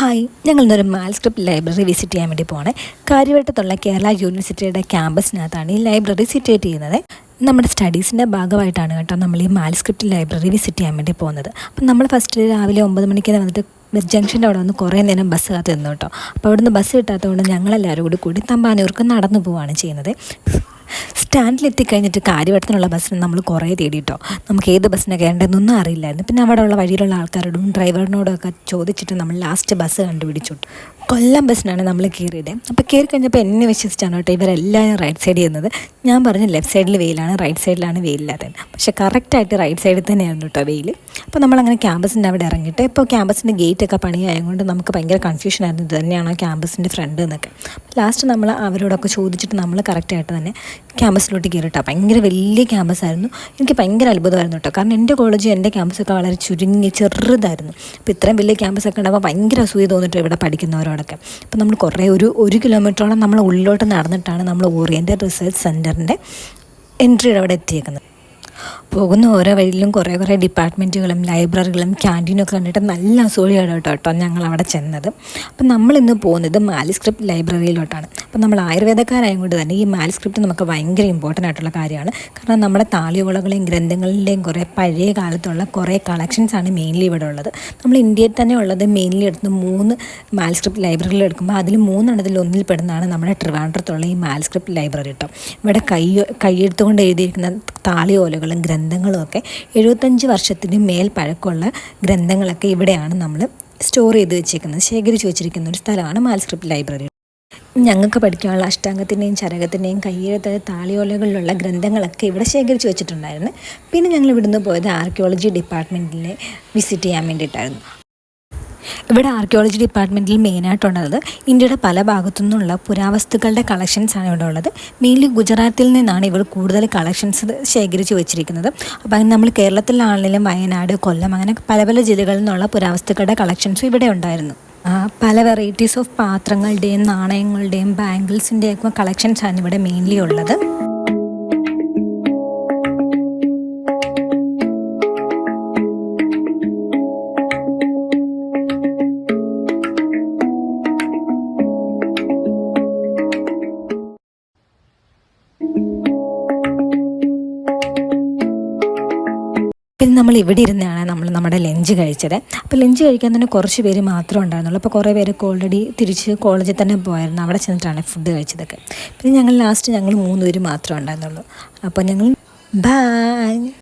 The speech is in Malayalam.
ഹായ്, ഞങ്ങളിന്നൊരു മാൽസ്ക്രിപ്റ്റ് ലൈബ്രറി വിസിറ്റ് ചെയ്യാൻ വേണ്ടി പോകണേ. കാര്യവട്ടത്തുള്ള കേരള യൂണിവേഴ്സിറ്റിയുടെ ക്യാമ്പസിനകത്താണ് ഈ ലൈബ്രറി സിറ്റുവേറ്റ് ചെയ്യുന്നത്. നമ്മുടെ സ്റ്റഡീസിൻ്റെ ഭാഗമായിട്ടാണ് കേട്ടോ നമ്മൾ ഈ മാൽസ്ക്രിപ്റ്റ് ലൈബ്രറി വിസിറ്റ് ചെയ്യാൻ വേണ്ടി പോകുന്നത്. അപ്പം നമ്മൾ ഫസ്റ്റ് രാവിലെ 9 മണിക്ക് വന്നിട്ട് ജംഗ്ഷൻ്റെ അവിടെ വന്ന് കുറേ നേരം ബസ് കാത്ത് നിന്നു കേട്ടോ. അപ്പോൾ അവിടുന്ന് ബസ് കിട്ടാത്തതുകൊണ്ട് ഞങ്ങളെല്ലാവരും കൂടി തമ്പാനൂർക്ക് നടന്നു പോവുകയാണ് ചെയ്യുന്നത്. സ്റ്റാൻഡിലെത്തിക്കഴിഞ്ഞിട്ട് കാര്യവട്ടത്തിനുള്ള ബസ്സിന് നമ്മൾ കുറേ തേടിയിട്ടോ. നമുക്ക് ഏത് ബസ്സിനെ കയറേണ്ടതെന്നൊന്നും അറിയില്ലായിരുന്നു. പിന്നെ അവിടെ ഉള്ള വഴിയിലുള്ള ആൾക്കാരോടും ഡ്രൈവറിനോടും ഒക്കെ ചോദിച്ചിട്ട് നമ്മൾ ലാസ്റ്റ് ബസ് കണ്ടുപിടിച്ചു. കൊല്ലം ബസ്സിനാണ് നമ്മൾ കയറിയത്. അപ്പോൾ കയറി കഴിഞ്ഞപ്പോൾ എന്നെ വിശ്വസിച്ചാണ് കേട്ടോ ഇവരെല്ലാവരും റൈറ്റ് സൈഡ് ചെയ്യുന്നത്. ഞാൻ പറഞ്ഞു ലെഫ്റ്റ് സൈഡിൽ വെയിലാണ്, റൈറ്റ് സൈഡിലാണ് വെയിലില്ലാത്തത്. പക്ഷേ കറക്റ്റായിട്ട് റൈറ്റ് സൈഡിൽ തന്നെയായിരുന്നു കേട്ടോ വെയിൽ. അപ്പോൾ നമ്മളങ്ങനെ ക്യാമ്പസിൻ്റെ അവിടെ ഇറങ്ങിയിട്ട് ഇപ്പോൾ ക്യാമ്പസിൻ്റെ ഗേറ്റൊക്കെ പണിയായതുകൊണ്ട് നമുക്ക് ഭയങ്കര കൺഫ്യൂഷനായിരുന്നു, ഇത് തന്നെയാണോ ക്യാമ്പസിൻ്റെ ഫ്രണ്ട് എന്നൊക്കെ. ലാസ്റ്റ് നമ്മൾ അവരോടൊക്കെ ചോദിച്ചിട്ട് നമ്മൾ കറക്റ്റായിട്ട് തന്നെ ക്യാമ്പസിലോട്ട് കയറിയിട്ടോ. ഭയങ്കര വലിയ ക്യാമ്പസായിരുന്നു. എനിക്ക് ഭയങ്കര അത്ഭുതമായിരുന്നു കേട്ടോ. കാരണം എൻ്റെ കോളേജ് എൻ്റെ ക്യാമ്പസൊക്കെ വളരെ ചെറുതായിരുന്നു. അപ്പോൾ ഇത്രയും വലിയ ക്യാമ്പസൊക്കെ ഉണ്ടാകുമ്പോൾ ഭയങ്കര അസൂയ തോന്നിട്ടോ ഇവിടെ പഠിക്കുന്നവരോടൊക്കെ. അപ്പോൾ നമ്മൾ കുറേ ഒരു കിലോമീറ്ററോളം നമ്മൾ ഉള്ളിലോട്ട് നടന്നിട്ടാണ് നമ്മൾ ഓറിയൻ്റൽ റിസർച്ച് സെൻറ്ററിൻ്റെ എൻട്രിയുടെ അവിടെ എത്തിയേക്കുന്നത്. പോകുന്ന ഓരോ വഴിയിലും കുറേ ഡിപ്പാർട്ട്മെൻറ്റുകളും ലൈബ്രറികളും ക്യാൻറ്റീനും ഒക്കെ കണ്ടിട്ട് നല്ല അസൂയാണ് കേട്ടോ ഞങ്ങൾ അവിടെ ചെന്നത്. അപ്പം നമ്മളിന്ന് പോകുന്നത് മാൽസ്ക്രിപ്റ്റ് ലൈബ്രറിയിലോട്ടാണ്. അപ്പം നമ്മൾ ആയുർവേദക്കാരായതുകൊണ്ട് തന്നെ ഈ മാൽസ്ക്രിപ്റ്റ് നമുക്ക് ഭയങ്കര ഇമ്പോർട്ടൻ്റ് ആയിട്ടുള്ള കാര്യമാണ്. കാരണം നമ്മുടെ താളിയോളകളെയും ഗ്രന്ഥങ്ങളിലെയും കുറേ പഴയ കാലത്തുള്ള കുറേ കളക്ഷൻസാണ് മെയിൻലി ഇവിടെ ഉള്ളത്. നമ്മൾ ഇന്ത്യയിൽ തന്നെ ഉള്ളത് മെയിൻലി എടുത്ത് 3 മാൽസ്ക്രിപ്റ്റ് ലൈബ്രറികൾ എടുക്കുമ്പോൾ അതിൽ 3 ഒന്നിൽ പെടുന്നതാണ് നമ്മുടെ ട്രിവാൻഡ്രത്തുള്ള ഈ മാൽസ്ക്രിപ്റ്റ് ലൈബ്രറി കേട്ടോ. ഇവിടെ കൈയെഴുത്തുകൊണ്ട് എഴുതിയിരിക്കുന്ന താളിയോലകളും ഗ്രന്ഥങ്ങളും ഒക്കെ 75 വർഷത്തിന് മേൽ പഴക്കമുള്ള ഗ്രന്ഥങ്ങളൊക്കെ ഇവിടെയാണ് നമ്മൾ സ്റ്റോർ ചെയ്ത് വെച്ചിരിക്കുന്നത്, ശേഖരിച്ച് വെച്ചിരിക്കുന്ന ഒരു സ്ഥലമാണ് മാൽസ്ക്രിപ്റ്റ് ലൈബ്രറി. ഞങ്ങൾക്ക് പഠിക്കാനുള്ള അഷ്ടാംഗത്തിൻ്റെയും ചരകത്തിൻ്റെയും കയ്യെഴുത്ത് താളിയോലകളിലുള്ള ഗ്രന്ഥങ്ങളൊക്കെ ഇവിടെ ശേഖരിച്ച് വെച്ചിട്ടുണ്ടായിരുന്നു. പിന്നെ ഞങ്ങൾ ഇവിടുന്ന് പോയത് ആർക്കിയോളജി ഡിപ്പാർട്ട്മെൻറ്റിനെ വിസിറ്റ് ചെയ്യാൻ വേണ്ടിയിട്ടായിരുന്നു. ഇവിടെ ആർക്കിയോളജി ഡിപ്പാർട്ട്മെൻറ്റിൽ മെയിനായിട്ടുള്ളത് ഇന്ത്യയുടെ പല ഭാഗത്തു നിന്നുള്ള പുരാവസ്തുക്കളുടെ കളക്ഷൻസാണ് ഇവിടെ ഉള്ളത്. മെയിൻലി ഗുജറാത്തിൽ നിന്നാണ് ഇവർ കൂടുതൽ കളക്ഷൻസ് ശേഖരിച്ച് വെച്ചിരിക്കുന്നത്. അപ്പോൾ അതിന് നമ്മൾ കേരളത്തിലാണെങ്കിലും വയനാട്, കൊല്ലം അങ്ങനെ പല ജില്ലകളിൽ നിന്നുള്ള പുരാവസ്തുക്കളുടെ കളക്ഷൻസും ഇവിടെ ഉണ്ടായിരുന്നു. പല വെറൈറ്റീസ് ഓഫ് പാത്രങ്ങളുടെയും നാണയങ്ങളുടെയും ബാംഗിൾസിൻ്റെയൊക്കെ കളക്ഷൻസാണ് ഇവിടെ മെയിൻലി ഉള്ളത്. പിന്നെ നമ്മൾ ഇവിടെ ഇരുന്നാണ് നമ്മുടെ ലഞ്ച് കഴിച്ചത്. അപ്പോൾ ലഞ്ച് കഴിക്കാൻ തന്നെ കുറച്ച് പേര് മാത്രമേ ഉണ്ടായിരുന്നുള്ളൂ. അപ്പോൾ കുറേ പേരൊക്കെ ഓൾറെഡി തിരിച്ച് കോളേജിൽ തന്നെ പോയായിരുന്നു. അവിടെ ചെന്നിട്ടാണ് ഫുഡ് കഴിച്ചതൊക്കെ. പിന്നെ ഞങ്ങൾ ലാസ്റ്റ് 3 പേര് മാത്രമേ ഉണ്ടായിരുന്നുള്ളൂ. അപ്പോൾ ഞങ്ങൾ ബൈ.